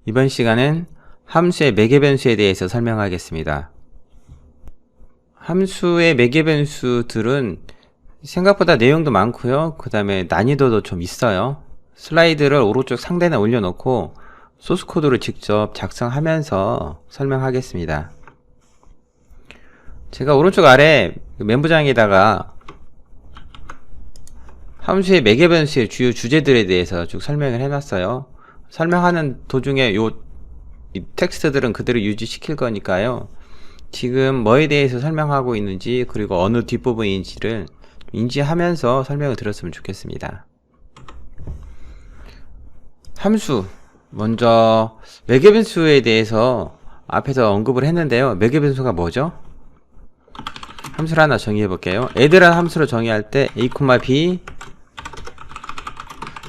이번 시간은 함수의 매개 변수에 대해서 설명하겠습니다. 함수의 매개 변수들은 생각보다 내용도 많고요. 그 다음에 난이도도 좀 있어요. 슬라이드를 오른쪽 상단에 올려놓고 소스 코드를 직접 작성하면서 설명하겠습니다. 제가 오른쪽 아래 멘부장에다가 함수의 매개 변수의 주요 주제들에 대해서 쭉 설명을 해놨어요. 설명하는 도중에 이 텍스트들은 그대로 유지시킬 거니까요. 지금 뭐에 대해서 설명하고 있는지 그리고 어느 뒷부분인지를 인지하면서 설명을 들었으면 좋겠습니다. 함수, 먼저 매개 변수에 대해서 앞에서 언급을 했는데요. 매개 변수가 뭐죠? 함수를 하나 정의해 볼게요. add라는 함수를 정의할 때 a, b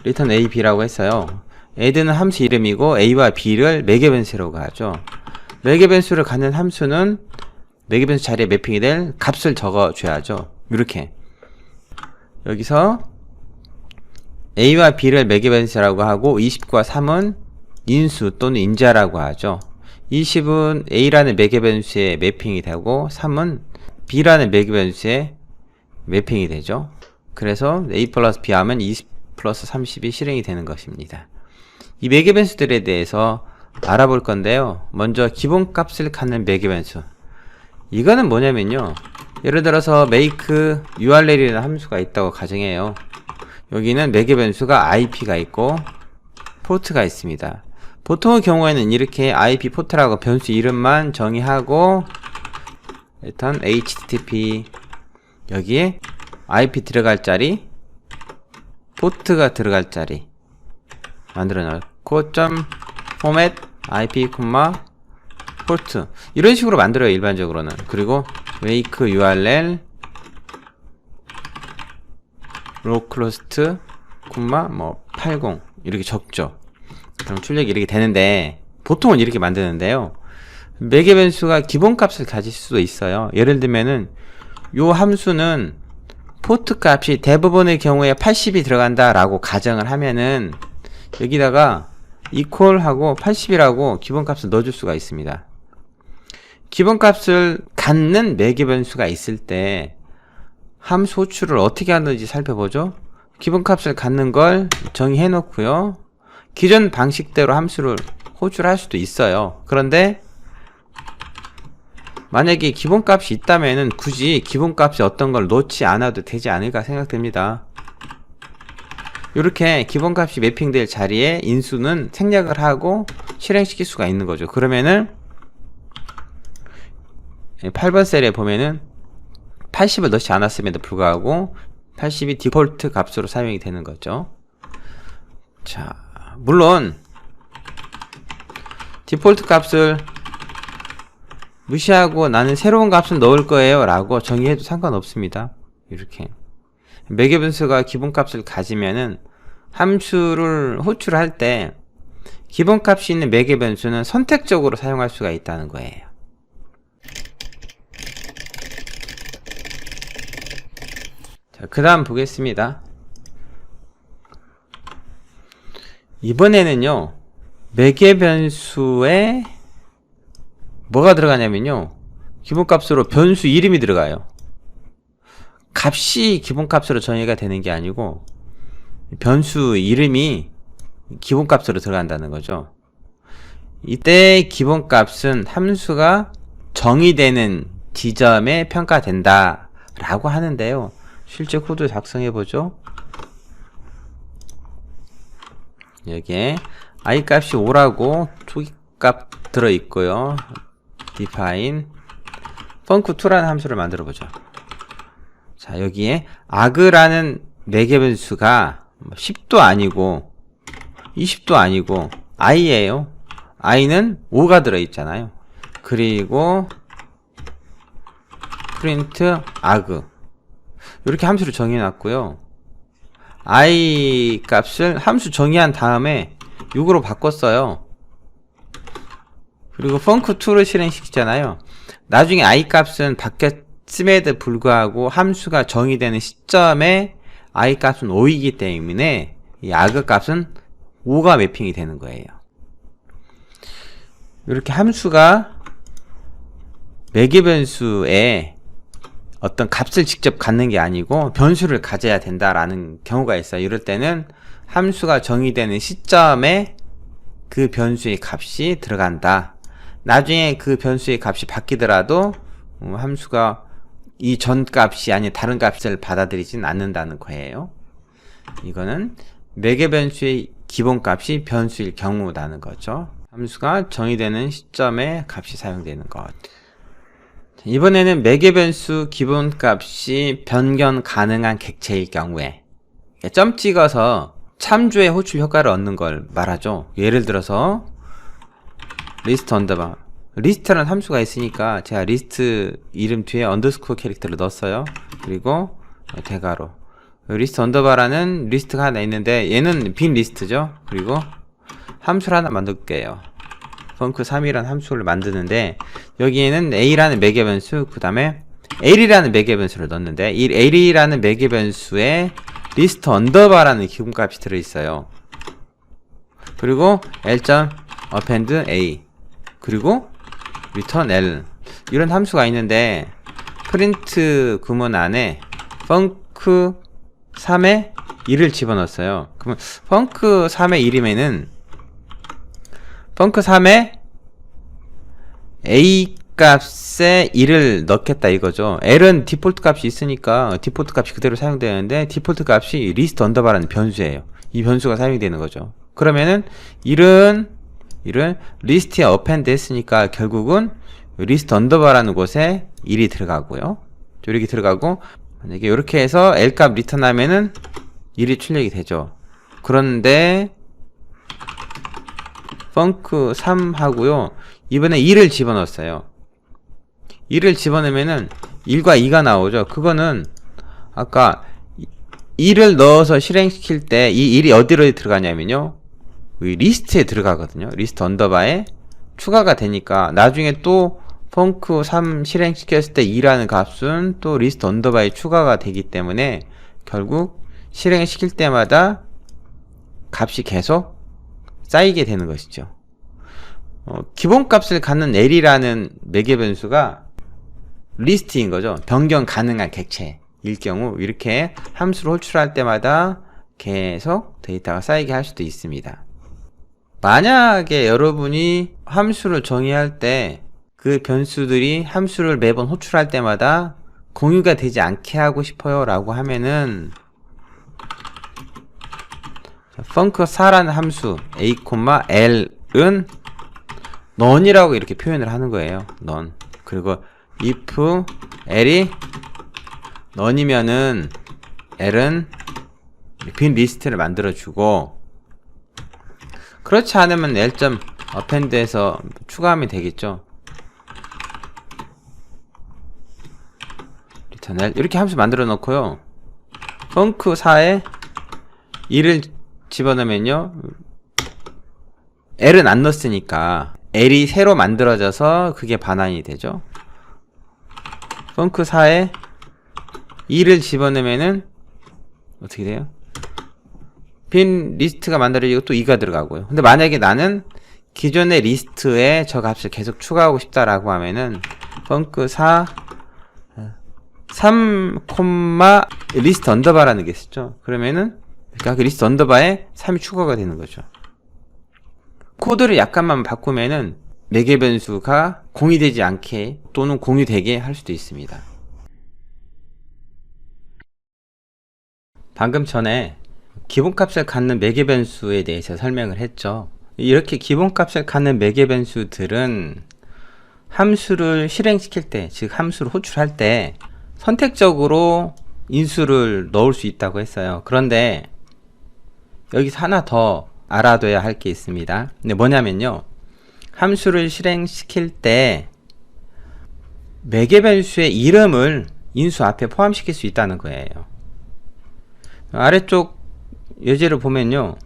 return a, b라고 했어요. add는 함수 이름이고 a와 b를 매개 변수라고 하죠. 매개 변수를 갖는 함수는 매개 변수 자리에 매핑이 될 값을 적어줘야죠. 이렇게 여기서 a와 b를 매개 변수라고 하고 20과 3은 인수 또는 인자라고 하죠. 20은 a라는 매개 변수에 매핑이 되고 3은 b라는 매개 변수에 매핑이 되죠. 그래서 a 플러스 b 하면 20 플러스 30이 실행이 되는 것입니다. 이 매개 변수들에 대해서 알아볼 건데요. 먼저 기본값을 갖는 매개 변수. 이거는 뭐냐면요. 예를 들어서 make url이라는 함수가 있다고 가정해요. 여기는 매개 변수가 IP가 있고 포트가 있습니다. 보통의 경우에는 이렇게 IP 포트라고 변수 이름만 정의하고 일단 HTTP 여기에 IP 들어갈 자리 포트가 들어갈 자리 만들어 놓고 format IP, 포트 이런 식으로 만들어요. 일반적으로는. 그리고 make url localhost, 80 이렇게 적죠. 그럼 출력이 이렇게 되는데 보통은 이렇게 만드는데요. 매개 변수가 기본값을 가질 수도 있어요. 예를 들면은 요 함수는 포트 값이 대부분의 경우에 80이 들어간다 라고 가정을 하면은 여기다가 equal 하고 80이라고 기본값을 넣어줄 수가 있습니다. 기본값을 갖는 매개 변수가 있을 때 함수 호출을 어떻게 하는지 살펴보죠. 기본값을 갖는 걸 정의해 놓고요. 기존 방식대로 함수를 호출할 수도 있어요. 그런데 만약에 기본값이 있다면은 굳이 기본값이 어떤 걸 놓지 않아도 되지 않을까 생각됩니다. 이렇게 기본값이 매핑될 자리에 인수는 생략을 하고 실행시킬 수가 있는 거죠. 그러면은 8번 셀에 보면은 80을 넣지 않았음에도 불구하고 80이 디폴트 값으로 사용이 되는 거죠. 자, 물론 디폴트 값을 무시하고 나는 새로운 값을 넣을 거예요 라고 정의해도 상관없습니다. 이렇게 매개 변수가 기본값을 가지면은 함수를 호출할 때 기본값이 있는 매개 변수는 선택적으로 사용할 수가 있다는 거예요. 자, 그 다음 보겠습니다. 이번에는요, 매개 변수에 뭐가 들어가냐면요, 기본값으로 변수 이름이 들어가요. 값이 기본값으로 정의가 되는 게 아니고 변수 이름이 기본값으로 들어간다는 거죠. 이때 기본값은 함수가 정의되는 지점에 평가된다 라고 하는데요. 실제 코드 작성해 보죠. 여기에 i 값이 5라고 초기값 들어있고요. define func2라는 함수를 만들어 보죠. 자, 여기에 arg라는 매개 변수가 10도 아니고 20도 아니고 i예요. i는 5가 들어있잖아요. 그리고 print arg 이렇게 함수를 정해놨고요. i 값을 함수 정의한 다음에 6으로 바꿨어요. 그리고 func2를 실행시키잖아요. 나중에 i 값은 쯤에도 불구하고 함수가 정의되는 시점에 i 값은 5이기 때문에 이 arg 값은 5가 매핑이 되는 거예요. 이렇게 함수가 매개 변수에 어떤 값을 직접 갖는 게 아니고 변수를 가져야 된다라는 경우가 있어요. 이럴 때는 함수가 정의되는 시점에 그 변수의 값이 들어간다. 나중에 그 변수의 값이 바뀌더라도 함수가 이 전 값이 아닌 다른 값을 받아들이진 않는다는 거예요. 이거는 매개 변수의 기본값이 변수일 경우라는 거죠. 함수가 정의되는 시점에 값이 사용되는 것. 이번에는 매개 변수 기본값이 변경 가능한 객체일 경우에 점 찍어서 참조의 호출 효과를 얻는 걸 말하죠. 예를 들어서 리스트 언더바, 리스트라는 함수가 있으니까 제가 리스트 이름 뒤에 언더스코어 캐릭터를 넣었어요. 그리고 대괄호, 리스트 언더바라는 리스트가 하나 있는데 얘는 빈 리스트죠. 그리고 함수를 하나 만들게요. func3이라는 함수를 만드는데 여기에는 a라는 매개 변수, 그 다음에 l이라는 매개 변수를 넣었는데 이 l이라는 매개 변수에 리스트 언더바라는 기본값이 들어있어요. 그리고 l.append a 그리고 return l 이런 함수가 있는데 프린트 구문 안에 func3에 1을 집어넣었어요. 그러면 func3에 1이면은 func3에 a 값에 1을 넣겠다 이거죠. l은 디폴트 값이 있으니까 디폴트 값이 그대로 사용되는데 디폴트 값이 리스트 언더바라는 변수예요. 이 변수가 사용이 되는 거죠. 그러면은 1은 리스트에 append 했으니까 결국은 리스트 언더바라는 곳에 1이 들어가고요. 이렇게 들어가고 만약에 이렇게 해서 l 값 리턴하면은 1이 출력이 되죠. 그런데 func3 하고요. 이번에 2를 집어넣었어요. 2를 집어넣으면은 1과 2가 나오죠. 그거는 아까 2를 넣어서 실행시킬 때 이 1이 어디로 들어가냐면요. 이 리스트에 들어가거든요. 리스트 언더바에 추가가 되니까 나중에 또 func3 실행시켰을 때 2라는 값은 또 리스트 언더바에 추가가 되기 때문에 결국 실행시킬 때마다 값이 계속 쌓이게 되는 것이죠. 기본값을 갖는 l이라는 매개 변수가 리스트인 거죠. 변경 가능한 객체일 경우 이렇게 함수를 호출할 때마다 계속 데이터가 쌓이게 할 수도 있습니다. 만약에 여러분이 함수를 정의할 때 그 변수들이 함수를 매번 호출할 때마다 공유가 되지 않게 하고 싶어요 라고 하면은 func4라는 함수 a, l은 none이라고 이렇게 표현을 하는 거예요. none. 그리고 if l이 none이면은 l은 빈 리스트를 만들어주고 그렇지 않으면 l.append에서 추가하면 되겠죠. return l 이렇게 함수 만들어 놓고요. func4에 2를 집어넣으면요. l은 안 넣었으니까 l이 새로 만들어져서 그게 반환이 되죠. func4에 2를 집어넣으면은 어떻게 돼요? 빈 리스트가 만들어지고 또 2가 들어가고요. 근데 만약에 나는 기존의 리스트에 저 값을 계속 추가하고 싶다라고 하면은 func4 3, 리스트 언더바라는 게 있었죠. 그러면은 그러니까 그 리스트 언더바에 3이 추가가 되는 거죠. 코드를 약간만 바꾸면은 매개 변수가 공유되지 않게 또는 공유되게 할 수도 있습니다. 방금 전에 기본값을 갖는 매개 변수에 대해서 설명을 했죠. 이렇게 기본값을 갖는 매개 변수들은 함수를 실행시킬 때, 즉 함수를 호출할 때 선택적으로 인수를 넣을 수 있다고 했어요. 그런데 여기서 하나 더 알아둬야 할 게 있습니다. 근데 뭐냐면요. 함수를 실행시킬 때 매개 변수의 이름을 인수 앞에 포함시킬 수 있다는 거예요. 아래쪽 예제를 보면요.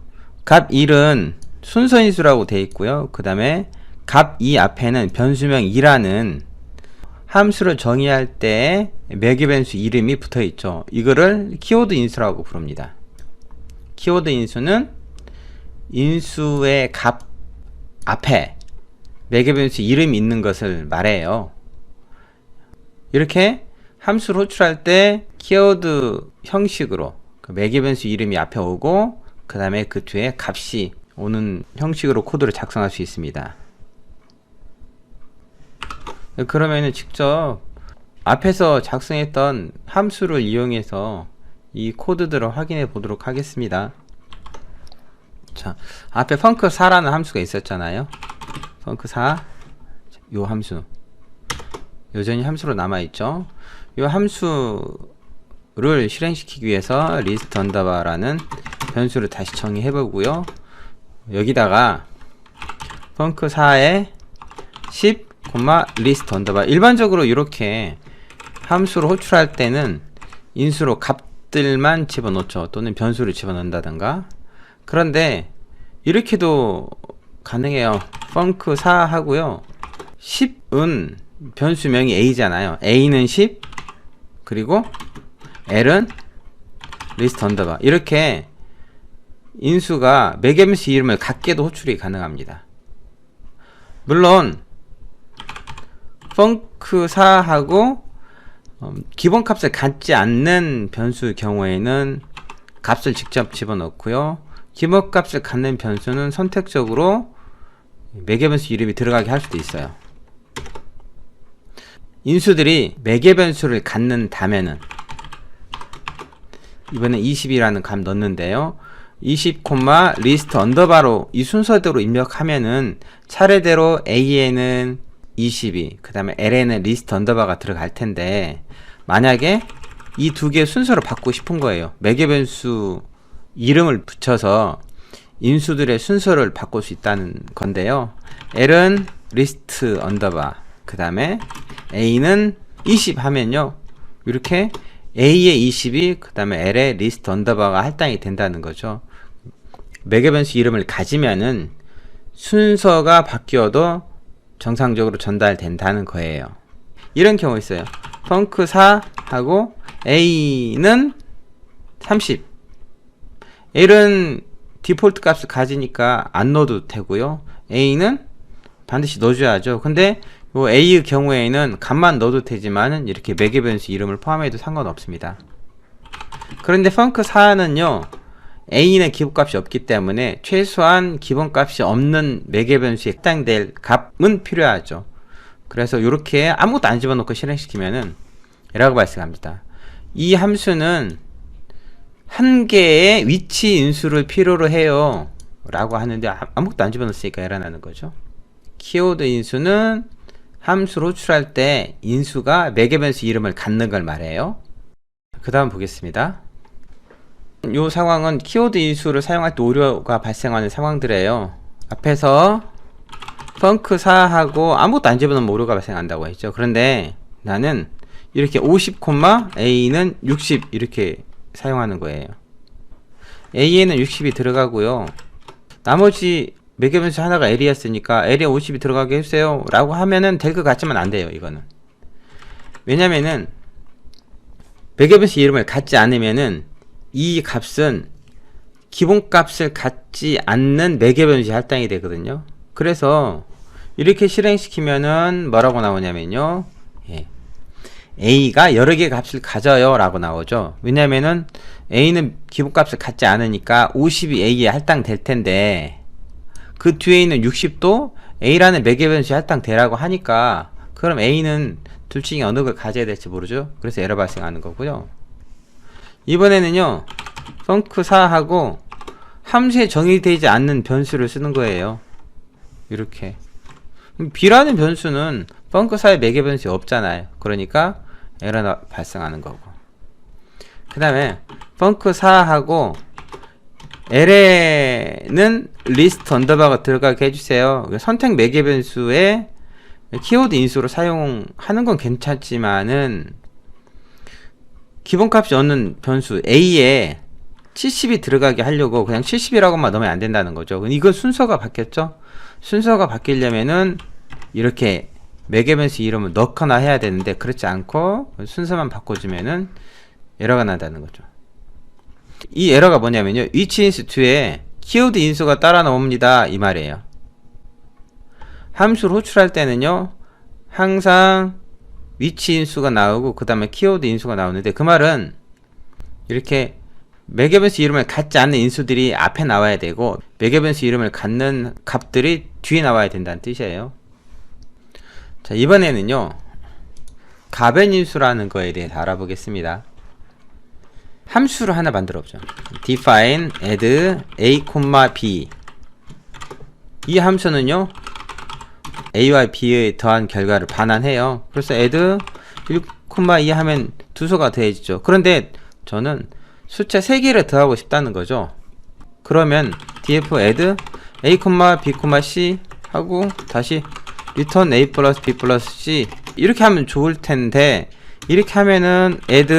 값 1은 순서인수라고 되어 있고요. 그 다음에 값 2 앞에는 변수명 2라는 함수를 정의할 때 매개 변수 이름이 붙어 있죠. 이거를 키워드 인수라고 부릅니다. 키워드 인수는 인수의 값 앞에 매개 변수 이름이 있는 것을 말해요. 이렇게 함수를 호출할 때 키워드 형식으로 그 매개 변수 이름이 앞에 오고 그 다음에 그 뒤에 값이 오는 형식으로 코드를 작성할 수 있습니다. 그러면은 직접 앞에서 작성했던 함수를 이용해서 이 코드들을 확인해 보도록 하겠습니다. 자, 앞에 펑크4라는 함수가 있었잖아요. 펑크4, 요 함수 여전히 함수로 남아있죠. 요 함수를 실행시키기 위해서 리스트 언더바라는 변수를 다시 정의해 보고요. 여기다가 펑크4에 10, 리스트 언더바. 일반적으로 이렇게 함수를 호출할 때는 인수로 값들만 집어넣죠. 또는 변수를 집어넣는다든가. 그런데 이렇게도 가능해요. 펑크4 하고요. 10은 변수명이 a잖아요. a는 10 그리고 l은 리스트 언더바. 이렇게 인수가 매개 변수 이름을 갖게도 호출이 가능합니다. 물론 펑크4하고 기본값을 갖지 않는 변수의 경우에는 값을 직접 집어넣고요. 기본값을 갖는 변수는 선택적으로 매개 변수 이름이 들어가게 할 수도 있어요. 인수들이 매개 변수를 갖는다면은 이번엔 20이라는 값 넣는데요. 20, 리스트 언더바로 이 순서대로 입력하면은 차례대로 A에는 22, 그 다음에 L에는 리스트 언더바가 들어갈 텐데, 만약에 이 두 개의 순서를 바꾸고 싶은 거예요. 매개 변수 이름을 붙여서 인수들의 순서를 바꿀 수 있다는 건데요. L은 리스트 언더바, 그 다음에 A는 20 하면요. 이렇게 A의 20이 그 다음에 L의 리스트 언더바가 할당이 된다는 거죠. 매개 변수 이름을 가지면은 순서가 바뀌어도 정상적으로 전달된다는 거예요. 이런 경우 있어요. 펑크4 하고 A는 30. L은 디폴트 값을 가지니까 안 넣어도 되고요. A는 반드시 넣어줘야죠. 근데 요 A의 경우에는 값만 넣어도 되지만은 이렇게 매개 변수 이름을 포함해도 상관없습니다. 그런데 펑크4는요, A는 기본값이 없기 때문에 최소한 기본값이 없는 매개 변수에 해당될 값은 필요하죠. 그래서 이렇게 아무것도 안 집어넣고 실행시키면은 에러가 발생합니다. 이 함수는 한 개의 위치 인수를 필요로 해요 라고 하는데 아무것도 안 집어넣었으니까 에러 나는 거죠. 키워드 인수는 함수를 호출할 때 인수가 매개 변수 이름을 갖는 걸 말해요. 그 다음 보겠습니다. 이 상황은 키워드 인수를 사용할 때 오류가 발생하는 상황들이에요. 앞에서 펑크4하고 아무것도 안 집어넣으면 오류가 발생한다고 했죠. 그런데 나는 이렇게 50, A는 60 이렇게 사용하는 거예요. A에는 60이 들어가고요. 나머지 매개 변수 하나가 L이었으니까 L에 50이 들어가게 해주세요 라고 하면은 될 것 같지만 안 돼요. 이거는 왜냐면은 매개 변수 이름을 갖지 않으면은 이 값은 기본값을 갖지 않는 매개 변수에 할당이 되거든요. 그래서 이렇게 실행시키면은 뭐라고 나오냐면요, A가 여러 개의 값을 가져요 라고 나오죠. 왜냐면은 A는 기본값을 갖지 않으니까 50이 A에 할당될 텐데 그 뒤에 있는 60도 A라는 매개 변수에 할당되라고 하니까 그럼 A는 둘 중에 어느 걸 가져야 될지 모르죠. 그래서 에러 발생하는 거고요. 이번에는요, 펑크4하고 함수에 정의되지 않는 변수를 쓰는 거예요. 이렇게 B라는 변수는 펑크4에 매개 변수에 없잖아요. 그러니까 에러 발생하는 거고, 그 다음에 펑크4하고 L에는 리스트 언더바가 들어가게 해주세요. 선택 매개 변수에 키워드 인수로 사용하는 건 괜찮지만은 기본값이 없는 변수 A에 70이 들어가게 하려고 그냥 70이라고만 넣으면 안 된다는 거죠. 이건 순서가 바뀌었죠. 순서가 바뀌려면은 이렇게 매개 변수 이름을 넣거나 해야 되는데 그렇지 않고 순서만 바꿔주면은 에러가 난다는 거죠. 이 에러가 뭐냐면요, 위치 인수 뒤에 키워드 인수가 따라 나옵니다 이 말이에요. 함수를 호출할 때는요 항상 위치 인수가 나오고 그 다음에 키워드 인수가 나오는데, 그 말은 이렇게 매개 변수 이름을 갖지 않는 인수들이 앞에 나와야 되고 매개 변수 이름을 갖는 값들이 뒤에 나와야 된다는 뜻이에요. 자, 이번에는요 가변 인수라는 거에 대해서 알아보겠습니다. 함수를 하나 만들어 보죠. define add a, b. 이 함수는요 a와 b의 더한 결과를 반환해요. 그래서 add 1, 2 하면 두소가 더해지죠. 그런데 저는 숫자 3개를 더하고 싶다는 거죠. 그러면 df add a, b, c 하고 다시 return a 플러스 b 플러스 c 이렇게 하면 좋을 텐데, 이렇게 하면은 add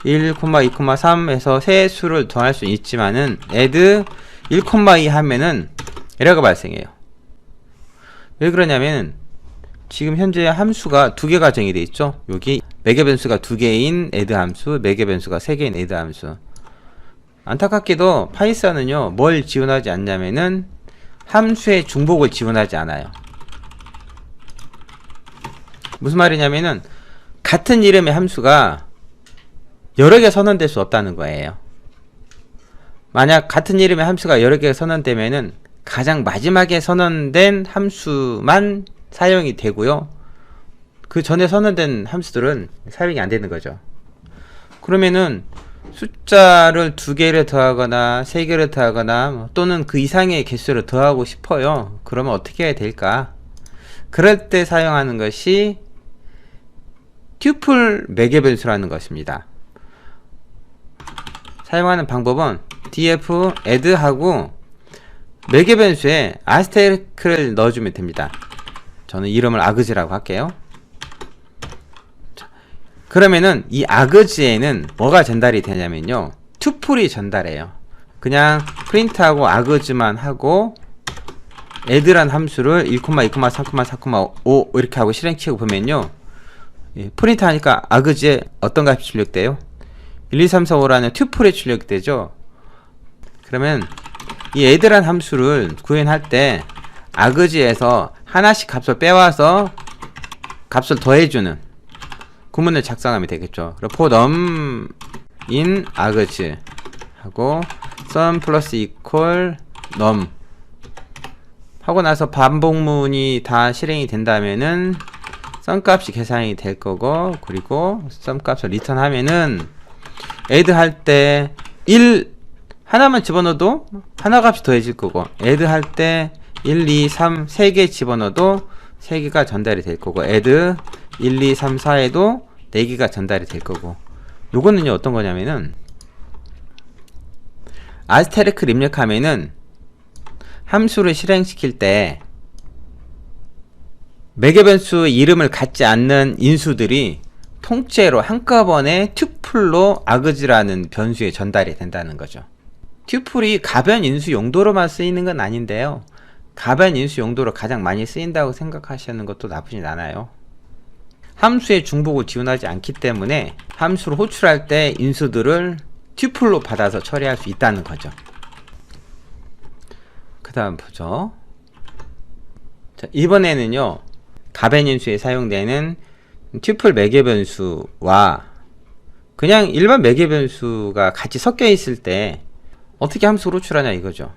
1, 2, 3에서 세 수를 더할 수 있지만은 add 1, 2 하면은 에러가 발생해요. 왜 그러냐면 지금 현재 함수가 2개가 정의되어 있죠. 여기 매개 변수가 2개인 add 함수, 매개 변수가 3개인 add 함수. 안타깝게도 파이썬은요 뭘 지원하지 않냐면은 함수의 중복을 지원하지 않아요. 무슨 말이냐면은 같은 이름의 함수가 여러 개 선언될 수 없다는 거예요. 만약 같은 이름의 함수가 여러 개 선언되면은 가장 마지막에 선언된 함수만 사용이 되고요, 그 전에 선언된 함수들은 사용이 안 되는 거죠. 그러면은 숫자를 2개를 더하거나 3개를 더하거나 또는 그 이상의 개수를 더하고 싶어요. 그러면 어떻게 해야 될까? 그럴 때 사용하는 것이 튜플 매개 변수라는 것입니다. 사용하는 방법은 df add 하고 매개 변수에 아스테리크를 넣어주면 됩니다. 저는 이름을 아그즈라고 할게요. 그러면은 이 아그즈에는 뭐가 전달이 되냐면요 튜플이 전달해요. 그냥 프린트하고 아그즈만 하고 add란 함수를 1, 2, 3, 4, 5 이렇게 하고 실행치고 보면요, 프린트 하니까 아그즈에 어떤 값이 출력돼요? 1, 2, 3, 4, 5라는 튜플에 출력되죠. 그러면 이 add란 함수를 구현할 때 아그즈에서 하나씩 값을 빼와서 값을 더해주는 구문을 작성하면 되겠죠. 그리고 for num in args 하고 sum 플러스 equal num 하고 나서 반복문이 다 실행이 된다면은 sum 값이 계산이 될 거고, 그리고 sum 값을 return 하면은 add 할 때 1 하나만 집어넣어도 하나 값이 더해질 거고, add 할 때 1, 2, 3 3개 집어넣어도 3개가 전달이 될 거고, add 1, 2, 3, 4에도 4개가 전달이 될 거고, 요거는요 어떤 거냐면은 아스테리크를 입력하면은 함수를 실행시킬 때 매개 변수 이름을 갖지 않는 인수들이 통째로 한꺼번에 튜플로 아그즈라는 변수에 전달이 된다는 거죠. 튜플이 가변 인수 용도로만 쓰이는 건 아닌데요, 가변 인수 용도로 가장 많이 쓰인다고 생각하시는 것도 나쁘진 않아요. 함수의 중복을 지원하지 않기 때문에 함수를 호출할 때 인수들을 튜플로 받아서 처리할 수 있다는 거죠. 그 다음 보죠. 자, 이번에는요 가변 인수에 사용되는 튜플 매개 변수와 그냥 일반 매개 변수가 같이 섞여 있을 때 어떻게 함수를 호출하냐 이거죠.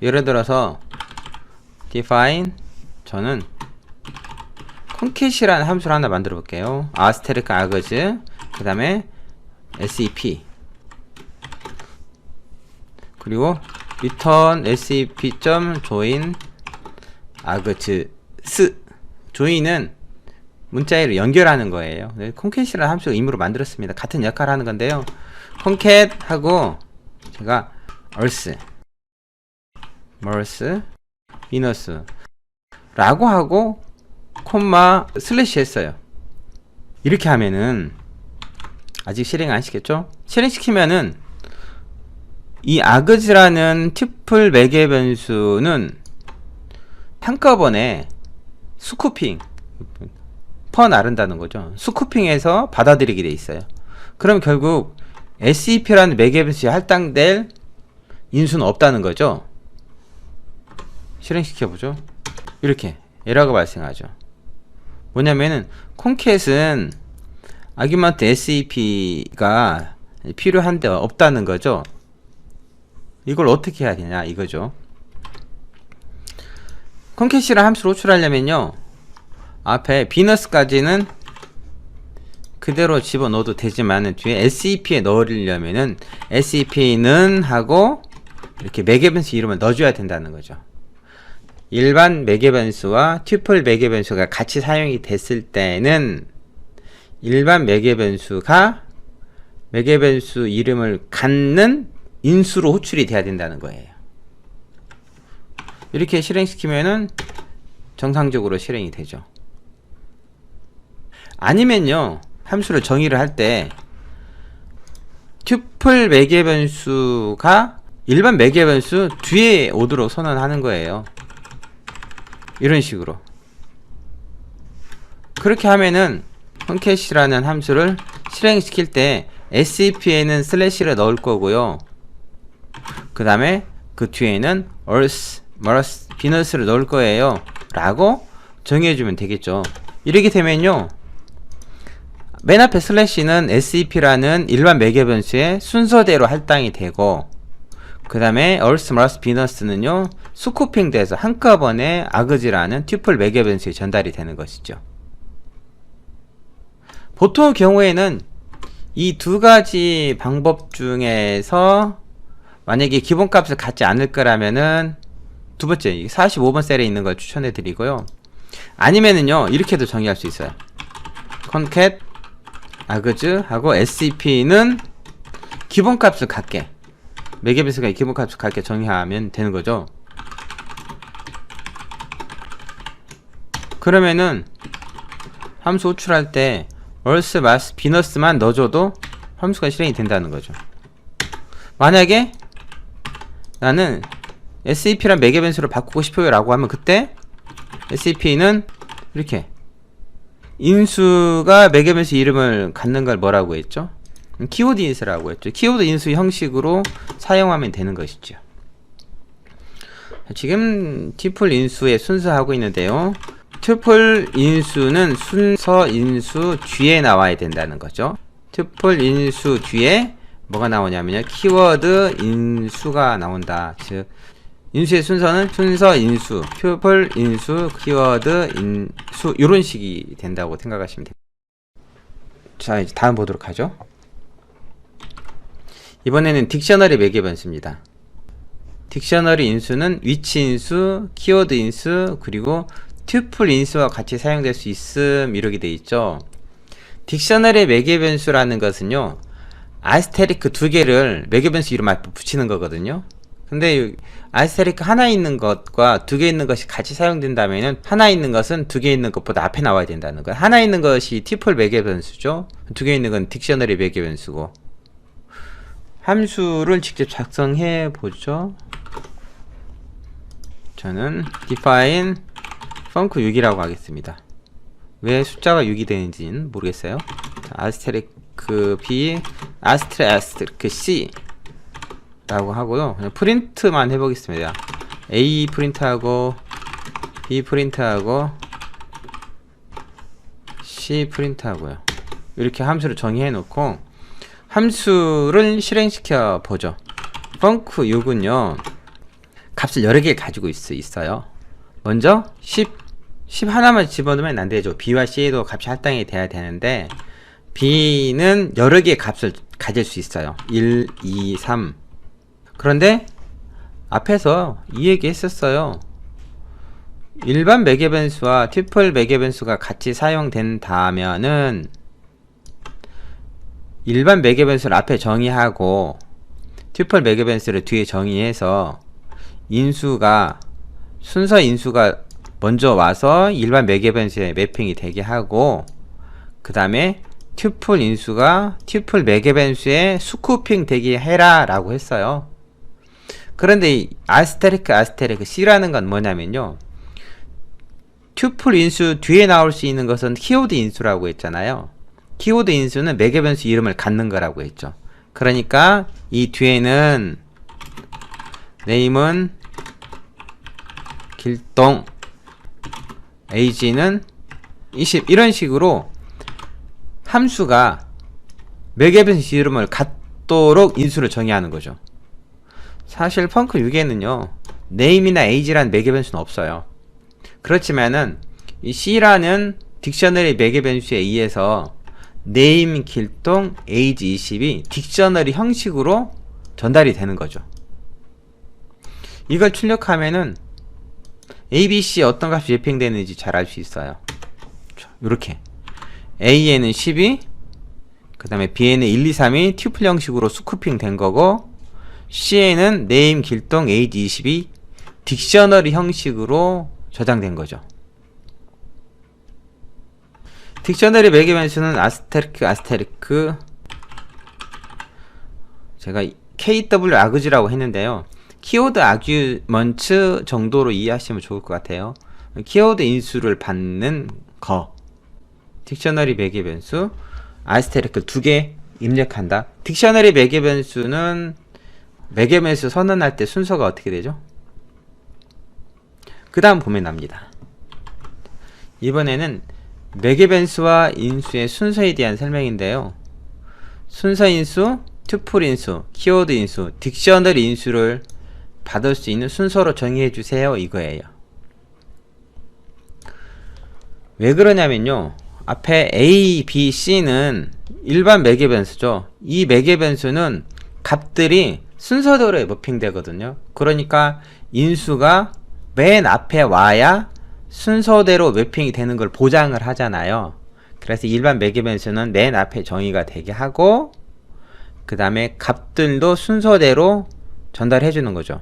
예를 들어서 define, 저는 concate이라는 함수를 하나 만들어 볼게요. asterisk args 그 다음에 sep 그리고 return sep.join args. join은 문자열을 연결하는 거예요. concate이라는 함수를 임의로 만들었습니다. 같은 역할을 하는 건데요, concat 하고 제가 else, minus 라고 하고 콤마 슬래시 했어요. 이렇게 하면은 아직 실행 안 시켰죠? 실행시키면은 이 args라는 튜플 매개 변수는 한꺼번에 스쿠핑 퍼나른다는 거죠. 스쿠핑해서 받아들이게 돼 있어요. 그럼 결국 SEP라는 매개변수에 할당될 인수는 없다는 거죠. 실행시켜보죠. 이렇게 에러가 발생하죠. 뭐냐면은 콘캣은 아규먼트 SEP가 필요한데 없다는 거죠. 이걸 어떻게 해야 되냐 이거죠. 콘캣이라는 함수를 호출하려면요, 앞에 비너스까지는 그대로 집어넣어도 되지만 뒤에 SEP에 넣으려면은 SEP는 하고 이렇게 매개변수 이름을 넣어줘야 된다는 거죠. 일반 매개변수와 튜플 매개변수가 같이 사용이 됐을 때는 일반 매개변수가 매개변수 이름을 갖는 인수로 호출이 돼야 된다는 거예요. 이렇게 실행시키면은 정상적으로 실행이 되죠. 아니면요, 함수를 정의를 할 때 튜플 매개변수가 일반 매개변수 뒤에 오도록 선언하는 거예요. 이런 식으로. 그렇게 하면은 콘캣이라는 함수를 실행시킬 때 SEP에는 슬래시를 넣을 거고요, 그 다음에 그 뒤에는 earth, mars, venus를 넣을 거예요 라고 정의해주면 되겠죠. 이렇게 되면요, 맨 앞에 슬래시는 SEP라는 일반 매개변수의 순서대로 할당이 되고, 그 다음에 earth, mars, venus는요 스쿠핑 돼서 한꺼번에 아그즈라는 튜플 매개변수에 전달이 되는 것이죠. 보통의 경우에는 이 두 가지 방법 중에서 만약에 기본값을 갖지 않을 거라면은 두 번째 45번 셀에 있는 걸 추천해 드리고요, 아니면은요 이렇게도 정의할 수 있어요. 콘캣 아그즈 하고 SEP는 기본값을 갖게, 매개변수가 기본값을 갖게 정의하면 되는 거죠. 그러면은 함수 호출할 때 earth, mars, venus만 넣어줘도 함수가 실행이 된다는 거죠. 만약에 나는 SEP란 매개변수를 바꾸고 싶어요 라고 하면 그때 SEP는 이렇게 인수가 매개변수 이름을 갖는 걸 뭐라고 했죠? 키워드 인수라고 했죠. 키워드 인수 형식으로 사용하면 되는 것이죠. 지금 튜플 인수에 순서하고 있는데요, 튜플 인수는 순서 인수 뒤에 나와야 된다는 거죠. 튜플 인수 뒤에 뭐가 나오냐면요, 키워드 인수가 나온다. 즉 인수의 순서는 순서 인수, 튜플 인수, 키워드 인수, 이런 식이 된다고 생각하시면 됩니다. 자, 이제 다음 보도록 하죠. 이번에는 딕셔너리 매개변수입니다. 딕셔너리 인수는 위치 인수, 키워드 인수, 그리고 튜플 인수와 같이 사용될 수 있음, 이렇게 돼 있죠. 딕셔너리 매개변수라는 것은요, 아스테리크 두 개를 매개변수 이름 앞에 붙이는 거거든요. 근데 아스테리크 하나 있는 것과 두 개 있는 것이 같이 사용된다면은 하나 있는 것은 두 개 있는 것보다 앞에 나와야 된다는 거예요. 하나 있는 것이 튜플 매개변수죠. 두 개 있는 건 딕셔너리 매개변수고. 함수를 직접 작성해 보죠. 저는 define func6이라고 하겠습니다. 왜 숫자가 6이 되는지는 모르겠어요. 자, 아스테리크 b, 아스테리크 c 라고 하고요, 그냥 프린트만 해보겠습니다. a 프린트하고 b 프린트하고 c 프린트하고요. 이렇게 함수를 정의해 놓고 함수를 실행시켜 보죠. func6은요 값을 여러 개 가지고 있어요. 먼저 10 하나만 집어넣으면 안 되죠. b와 c에도 값이 할당이 돼야 되는데, b는 여러 개의 값을 가질 수 있어요. 1, 2, 3. 그런데 앞에서 이 얘기 했었어요. 일반 매개변수와 튜플 매개변수가 같이 사용된다면은 일반 매개변수를 앞에 정의하고 튜플 매개변수를 뒤에 정의해서 인수가 순서 인수가 먼저 와서 일반 매개변수에 매핑이 되게 하고, 그 다음에 튜플 인수가 튜플 매개변수에 스쿠핑 되게 해라 라고 했어요. 그런데 이 아스테리크 C라는 건 뭐냐면요, 튜플 인수 뒤에 나올 수 있는 것은 키워드 인수라고 했잖아요. 키워드 인수는 매개 변수 이름을 갖는 거라고 했죠. 그러니까 이 뒤에는 name은 길동, age는 20 이런 식으로 함수가 매개 변수 이름을 갖도록 인수를 정의하는 거죠. 사실 펑크 6에는요 name이나 age라는 매개 변수는 없어요. 그렇지만은 이 c라는 딕셔너리 매개 변수에 의해서 name 길동 age 20이 딕셔너리 형식으로 전달이 되는 거죠. 이걸 출력하면은 abc 어떤 값이 매핑되는지 잘 알 수 있어요. 이렇게 a에는 12, 그 다음에 b에는 1, 2, 3이 튜플 형식으로 스쿠핑 된 거고, c에는 name 길동 age 20이 딕셔너리 형식으로 저장된 거죠. 딕셔너리 매개 변수는 아스테리크 제가 KW 아그지라고 했는데요. 키워드 아규먼트 정도로 이해하시면 좋을 것 같아요. 키워드 인수를 받는 거. 딕셔너리 매개 변수 아스테리크 2개 입력한다. 딕셔너리 매개 변수는 매개 변수 선언할 때 순서가 어떻게 되죠? 그 다음 보면 납니다. 이번에는 매개 변수와 인수의 순서에 대한 설명인데요. 순서 인수, 튜플 인수, 키워드 인수, 딕셔너리 인수를 받을 수 있는 순서로 정의해 주세요 이거예요. 왜 그러냐면요, 앞에 A, B, C는 일반 매개 변수죠. 이 매개 변수는 값들이 순서대로 매핑되거든요. 그러니까 인수가 맨 앞에 와야 순서대로 매핑이 되는 걸 보장을 하잖아요. 그래서 일반 매개 변수는 맨 앞에 정의가 되게 하고, 그 다음에 값들도 순서대로 전달해 주는 거죠.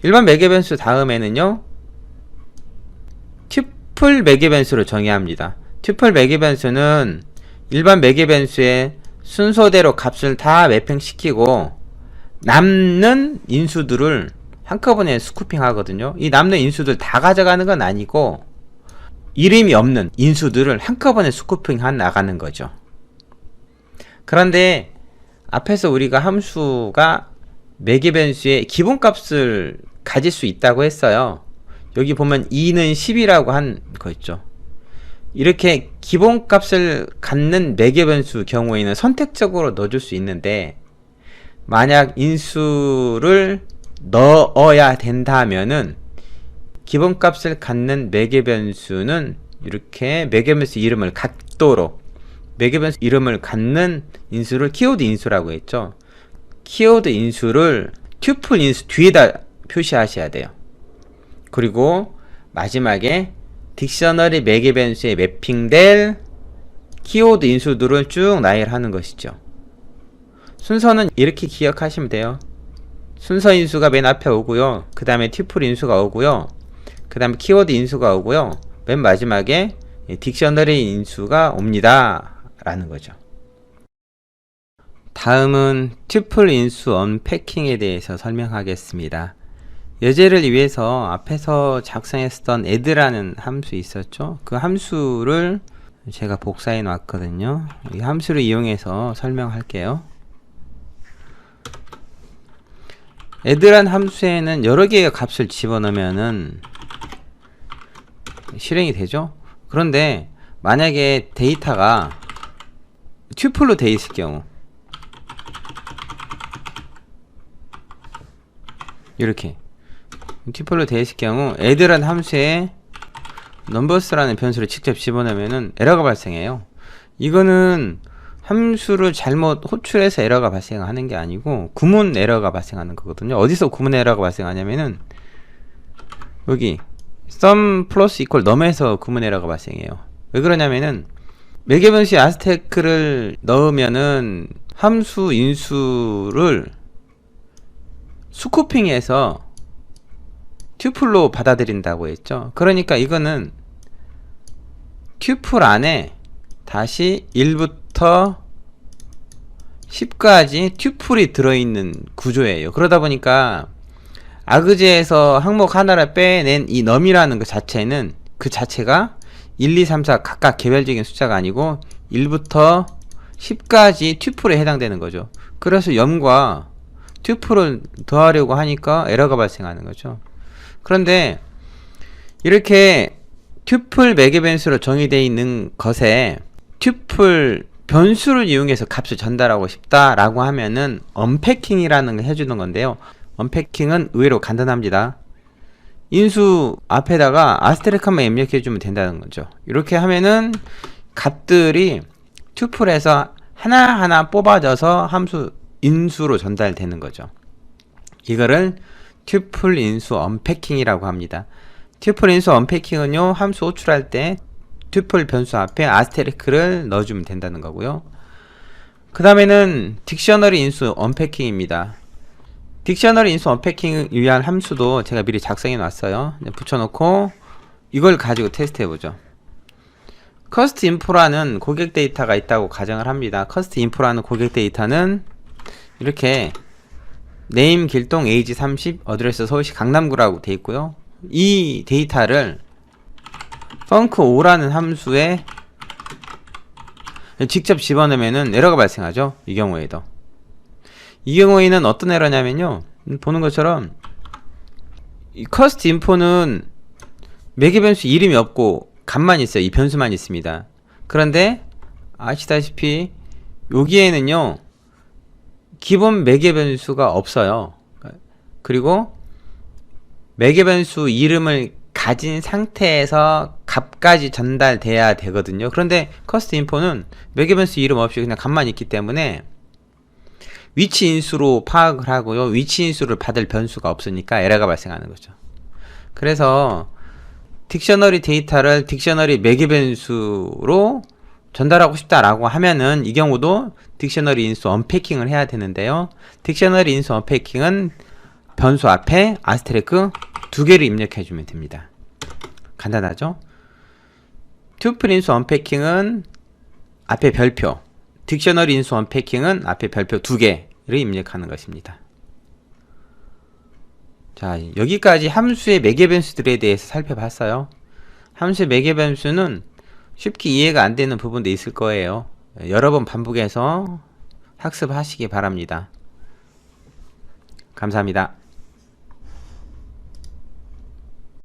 일반 매개 변수 다음에는요 튜플 매개 변수를 정의합니다. 튜플 매개 변수는 일반 매개 변수의 순서대로 값을 다 매핑시키고 남는 인수들을 한꺼번에 스쿠핑 하거든요. 이 남는 인수들 다 가져가는 건 아니고 이름이 없는 인수들을 한꺼번에 스쿠핑 나가는 거죠. 그런데 앞에서 우리가 함수가 매개 변수의 기본값을 가질 수 있다고 했어요. 여기 보면 2는 10이라고 한 거 있죠. 이렇게 기본값을 갖는 매개 변수 경우에는 선택적으로 넣어줄 수 있는데, 만약 인수를 넣어야 된다면은 기본값을 갖는 매개 변수는 이렇게 매개 변수 이름을 갖도록, 매개 변수 이름을 갖는 인수를 키워드 인수라고 했죠. 키워드 인수를 튜플 인수 뒤에다 표시하셔야 돼요. 그리고 마지막에 딕셔너리 매개 변수에 매핑될 키워드 인수들을 쭉 나열하는 것이죠. 순서는 이렇게 기억하시면 돼요. 순서 인수가 맨 앞에 오고요. 그 다음에 튜플 인수가 오고요. 그 다음에 키워드 인수가 오고요. 맨 마지막에 딕셔너리 인수가 옵니다 라는 거죠. 다음은 튜플 인수 언패킹에 대해서 설명하겠습니다. 예제를 위해서 앞에서 작성했었던 add라는 함수 있었죠. 그 함수를 제가 복사해 놨거든요. 이 함수를 이용해서 설명할게요. add라는 함수에는 여러 개의 값을 집어넣으면은 실행이 되죠. 그런데 만약에 데이터가 튜플로 되어 있을 경우, 이렇게 튜플로 되어 있을 경우 add라는 함수에 numbers라는 변수를 직접 집어넣으면은 에러가 발생해요. 이거는 함수를 잘못 호출해서 에러가 발생하는 게 아니고 구문 에러가 발생하는 거거든요. 어디서 구문 에러가 발생하냐면은 여기 sum 플러스 equal num에서 구문 에러가 발생해요. 왜 그러냐면은 매개 변수에 아스테크를 넣으면은 함수 인수를 스쿠핑해서 튜플로 받아들인다고 했죠. 그러니까 이거는 튜플 안에 다시 1부터 10까지 튜플이 들어있는 구조예요. 그러다 보니까 아그제에서 항목 하나를 빼낸 이 num이라는 것 자체는 그 자체가 1, 2, 3, 4 각각 개별적인 숫자가 아니고 1부터 10까지 튜플에 해당되는 거죠. 그래서 염과 튜플을 더하려고 하니까 에러가 발생하는 거죠. 그런데 이렇게 튜플 매개 변수로 정의되어 있는 것에 튜플 변수를 이용해서 값을 전달하고 싶다라고 하면은 언패킹이라는 걸 해주는 건데요. 언패킹은 의외로 간단합니다. 인수 앞에다가 아스테리크만 입력해주면 된다는 거죠. 이렇게 하면은 값들이 튜플에서 하나하나 뽑아져서 함수 인수로 전달되는 거죠. 이거를 튜플 인수 언패킹이라고 합니다. 튜플 인수 언패킹은요, 함수 호출할 때 튜플 변수 앞에 아스테리크를 넣어주면 된다는 거고요. 그 다음에는 딕셔너리 인수 언패킹입니다. 딕셔너리 인수 언패킹을 위한 함수도 제가 미리 작성해 놨어요. 붙여놓고 이걸 가지고 테스트 해보죠. 커스트 인포라는 고객 데이터가 있다고 가정을 합니다. 커스트 인포라는 고객 데이터는 이렇게 네임 길동 에이지 30 어드레스 서울시 강남구라고 되어 있고요. 이 데이터를 func5라는 함수에 직접 집어넣으면은 에러가 발생하죠. 이 경우에도. 이 경우에는 어떤 에러냐면요, 보는 것처럼 이 커스트 인포는 매개 변수 이름이 없고 값만 있어요. 이 변수만 있습니다. 그런데 아시다시피 여기에는요 기본 매개 변수가 없어요. 그리고 매개 변수 이름을 가진 상태에서 값까지 전달돼야 되거든요. 그런데 커스트 인포는 매개 변수 이름 없이 그냥 값만 있기 때문에 위치 인수로 파악을 하고요. 위치 인수를 받을 변수가 없으니까 에러가 발생하는 거죠. 그래서 딕셔너리 데이터를 딕셔너리 매개 변수로 전달하고 싶다라고 하면은 이 경우도 딕셔너리 인수 언패킹을 해야 되는데요. 딕셔너리 인수 언패킹은 변수 앞에 아스테리크 2개를 입력해 주면 됩니다. 간단하죠? 튜플 인수 언패킹은 앞에 별표, 딕셔너리 인수 언패킹은 앞에 별표 2개를 입력하는 것입니다. 자, 여기까지 함수의 매개 변수들에 대해서 살펴봤어요. 함수의 매개 변수는 쉽게 이해가 안 되는 부분도 있을 거예요. 여러 번 반복해서 학습하시기 바랍니다. 감사합니다.